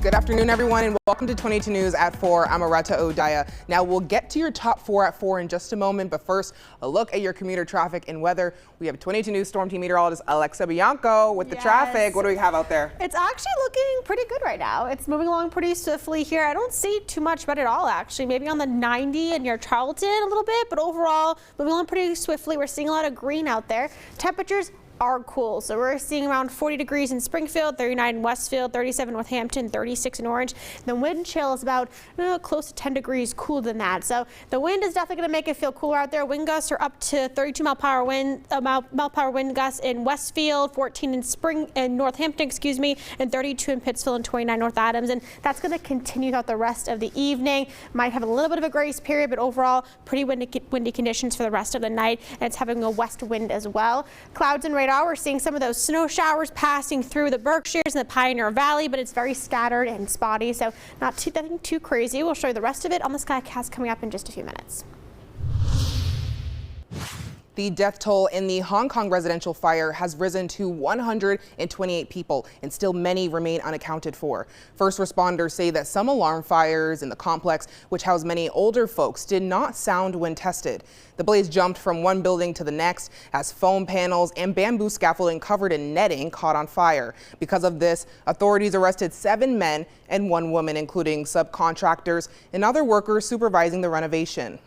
Good afternoon, everyone, and welcome to 22 News at 4. I'm Areta Odaya. Now, we'll get to your top 4 at 4 in just a moment, but first, a look at your commuter traffic and weather. We have 22 News Storm Team meteorologist Alexa Bianco with the traffic. What do we have out there? It's actually looking pretty good right now. It's moving along pretty swiftly here. I don't see too much red at all, actually. Maybe on the 90 near Charlton a little bit, but overall, moving along pretty swiftly. We're seeing a lot of green out there. Temperatures are cool. So we're seeing around 40 degrees in Springfield, 39 in Westfield, 37 in Northampton, 36 in Orange. The wind chill is about close to 10 degrees cooler than that. So the wind is definitely going to make it feel cooler out there. Wind gusts are up to 32 mile per hour wind gusts in Westfield, 14 in Northampton, and 32 in Pittsfield and 29 North Adams. And that's going to continue throughout the rest of the evening. Might have a little bit of a grace period, but overall pretty windy conditions for the rest of the night. And it's having a west wind as well. Clouds and radar. We're seeing some of those snow showers passing through the Berkshires and the Pioneer Valley, but it's very scattered and spotty, so nothing too crazy. We'll show you the rest of it on the Skycast coming up in just a few minutes. The death toll in the Hong Kong residential fire has risen to 128 people, and still many remain unaccounted for. First responders say that some alarm fires in the complex, which house many older folks, did not sound when tested. The blaze jumped from one building to the next as foam panels and bamboo scaffolding covered in netting caught on fire. Because of this, authorities arrested 7 men and 1 woman, including subcontractors and other workers supervising the renovation.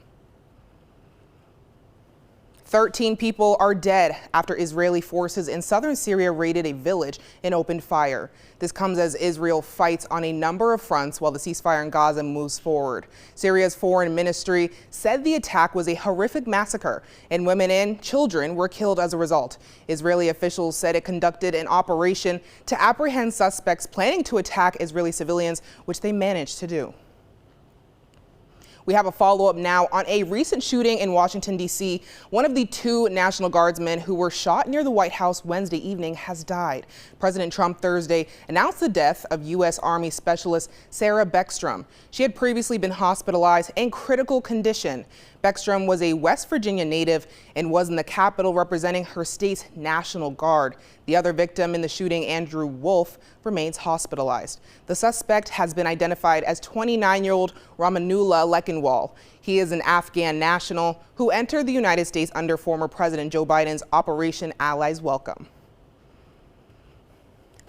13 people are dead after Israeli forces in southern Syria raided a village and opened fire. This comes as Israel fights on a number of fronts while the ceasefire in Gaza moves forward. Syria's foreign ministry said the attack was a horrific massacre and women and children were killed as a result. Israeli officials said it conducted an operation to apprehend suspects planning to attack Israeli civilians, which they managed to do. We have a follow-up now on a recent shooting in Washington, D.C. One of the 2 National Guardsmen who were shot near the White House Wednesday evening has died. President Trump Thursday announced the death of U.S. Army Specialist Sarah Beckstrom. She had previously been hospitalized in critical condition. Beckstrom was a West Virginia native and was in the Capitol representing her state's National Guard. The other victim in the shooting, Andrew Wolf, remains hospitalized. The suspect has been identified as 29-year-old Ramanullah Lekinwal. He is an Afghan national who entered the United States under former President Joe Biden's Operation Allies Welcome.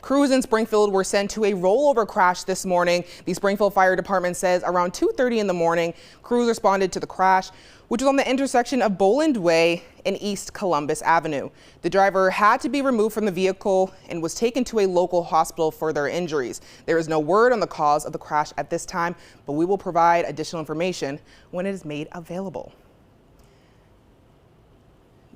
Crews in Springfield were sent to a rollover crash this morning. The Springfield Fire Department says around 2:30 in the morning, crews responded to the crash, which was on the intersection of Boland Way and East Columbus Avenue. The driver had to be removed from the vehicle and was taken to a local hospital for their injuries. There is no word on the cause of the crash at this time, but we will provide additional information when it is made available.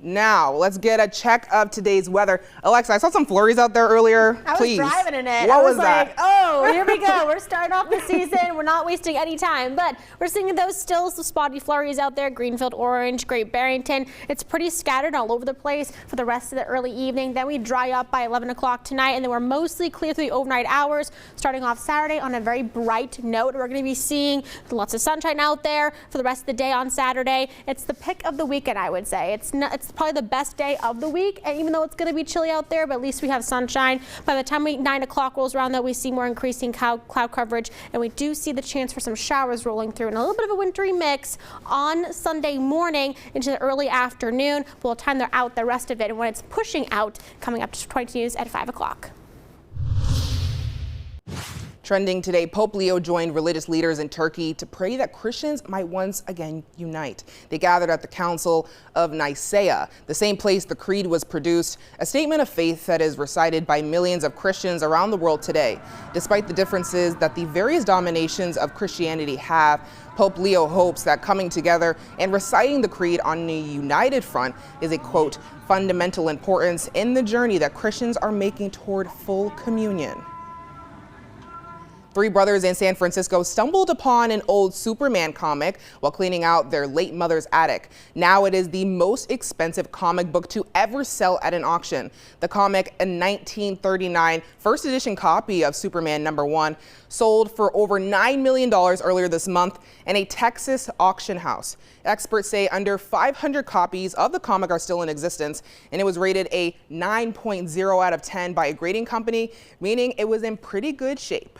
Now, let's get a check of today's weather. Alexa, I saw some flurries out there earlier. Please. I was driving in it. What was like, that? Oh, here we go. We're starting off the season. We're not wasting any time, but we're seeing those still some spotty flurries out there. Greenfield, Orange, Great Barrington. It's pretty scattered all over the place for the rest of the early evening. Then we dry up by 11 o'clock tonight, and then we're mostly clear through the overnight hours. Starting off Saturday on a very bright note. We're going to be seeing lots of sunshine out there for the rest of the day on Saturday. It's the pick of the weekend, I would say. It's probably the best day of the week, and even though it's going to be chilly out there, but at least we have sunshine. By the time 9 o'clock rolls around, though, we see more increasing cloud coverage, and we do see the chance for some showers rolling through and a little bit of a wintry mix on Sunday morning into the early afternoon. We'll time out the rest of it, and when it's pushing out, coming up to 22 News at 5 o'clock. Trending today, Pope Leo joined religious leaders in Turkey to pray that Christians might once again unite. They gathered at the Council of Nicaea, the same place the creed was produced, a statement of faith that is recited by millions of Christians around the world today. Despite the differences that the various denominations of Christianity have, Pope Leo hopes that coming together and reciting the creed on a united front is a, quote, fundamental importance in the journey that Christians are making toward full communion. 3 brothers in San Francisco stumbled upon an old Superman comic while cleaning out their late mother's attic. Now it is the most expensive comic book to ever sell at an auction. The comic, a 1939 first edition copy of Superman #1, sold for over $9 million earlier this month in a Texas auction house. Experts say under 500 copies of the comic are still in existence, and it was rated a 9.0 out of 10 by a grading company, meaning it was in pretty good shape.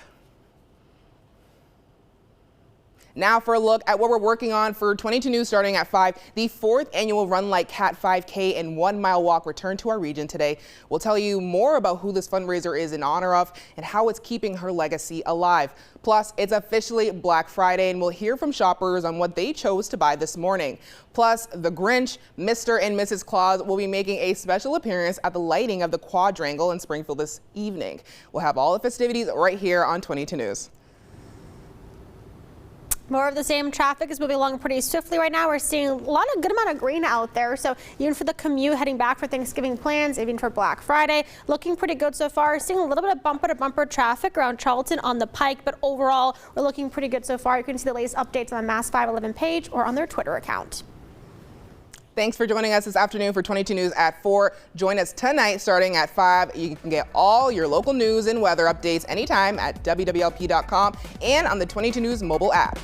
Now for a look at what we're working on for 22 News starting at 5. The 4th annual Run Like Cat 5K and 1 mile walk returned to our region today. We'll tell you more about who this fundraiser is in honor of and how it's keeping her legacy alive. Plus, it's officially Black Friday and we'll hear from shoppers on what they chose to buy this morning. Plus, the Grinch, Mr. and Mrs. Claus will be making a special appearance at the lighting of the quadrangle in Springfield this evening. We'll have all the festivities right here on 22 News. More of the same. Traffic is moving along pretty swiftly right now. We're seeing a good amount of green out there. So even for the commute heading back for Thanksgiving plans, even for Black Friday, looking pretty good so far. Seeing a little bit of bumper to bumper traffic around Charlton on the Pike, but overall we're looking pretty good so far. You can see the latest updates on the Mass 511 page or on their Twitter account. Thanks for joining us this afternoon for 22 News at 4. Join us tonight starting at 5. You can get all your local news and weather updates anytime at wwlp.com and on the 22 News mobile app.